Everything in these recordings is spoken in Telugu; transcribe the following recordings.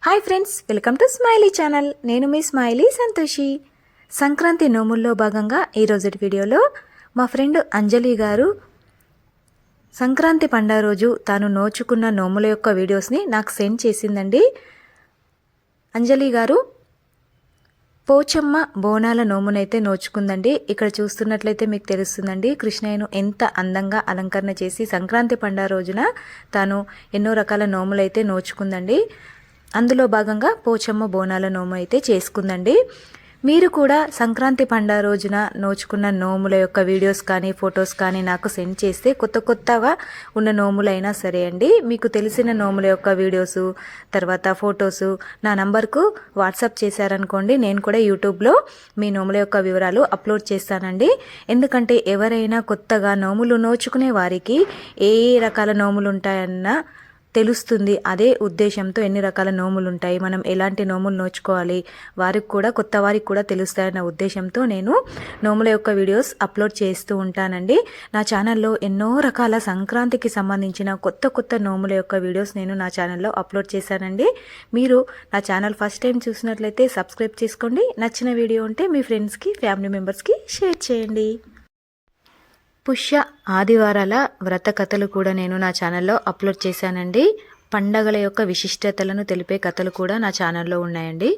Hi friends, welcome to smiley channel. నేను మీ స్మైలీ సంతోషి. సంక్రాంతి నోముల్లో భాగంగా ఈరోజు వీడియోలో మా ఫ్రెండ్ అంజలి గారు సంక్రాంతి పండుగ రోజు తాను నోచుకున్న నోముల యొక్క వీడియోస్ని నాకు సెండ్ చేసిందండి. అంజలి గారు పోచమ్మ బోనాల నోమునైతే నోచుకుందండి. ఇక్కడ చూస్తున్నట్లయితే మీకు తెలుస్తుందండి కృష్ణయ్యను ఎంత అందంగా అలంకరణ చేసి సంక్రాంతి పండుగ రోజున తాను ఎన్నో రకాల నోములైతే నోచుకుందండి. అందులో భాగంగా పోచమ్మ బోనాల నోము అయితే చేసుకుందండి. మీరు కూడా సంక్రాంతి పండుగ రోజున నోచుకున్న నోముల యొక్క వీడియోస్ కానీ ఫొటోస్ కానీ నాకు సెండ్ చేస్తే కొత్తగా ఉన్న నోములైనా సరే అండి, మీకు తెలిసిన నోముల యొక్క వీడియోసు తర్వాత ఫొటోసు నా నంబర్కు వాట్సాప్ చేశారనుకోండి, నేను కూడా యూట్యూబ్లో మీ నోముల యొక్క వివరాలు అప్లోడ్ చేస్తానండి. ఎందుకంటే ఎవరైనా కొత్తగా నోములు నోచుకునే వారికి ఏ రకాల నోములు ఉంటాయన్న తెలుస్తుంది. అదే ఉద్దేశంతో ఎన్ని రకాల నోములు ఉంటాయి, మనం ఎలాంటి నోములు నోచుకోవాలి, కొత్త వారికి కూడా తెలుస్తాయన్న ఉద్దేశంతో నేను నోముల యొక్క వీడియోస్ అప్లోడ్ చేస్తూ ఉంటానండి. నా ఛానల్లో ఎన్నో రకాల సంక్రాంతికి సంబంధించిన కొత్త నోముల యొక్క వీడియోస్ నేను నా ఛానల్లో అప్లోడ్ చేశానండి. మీరు నా ఛానల్ ఫస్ట్ టైం చూసినట్లయితే సబ్స్క్రైబ్ చేసుకోండి. నచ్చిన వీడియో ఉంటే మీ ఫ్రెండ్స్కి ఫ్యామిలీ మెంబర్స్కి షేర్ చేయండి. పుష్య ఆదివారాల వ్రత కథలు కూడా నేను నా ఛానల్లో అప్లోడ్ చేశానండి. పండగల యొక్క విశిష్టతలను తెలిపే కథలు కూడా నా ఛానల్లో ఉన్నాయండి.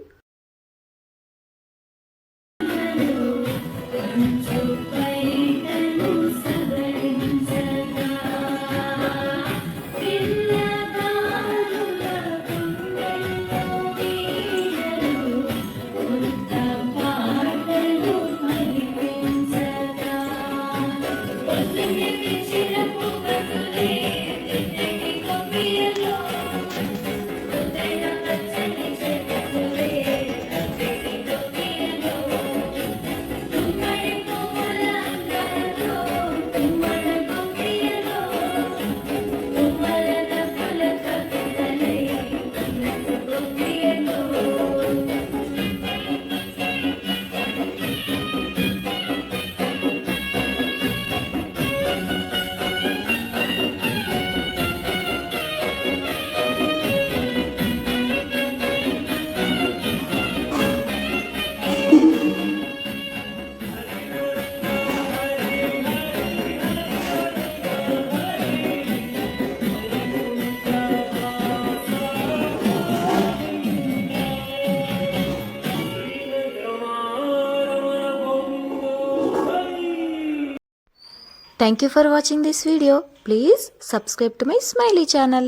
Thank you for watching this video. Please subscribe to my Smiley channel.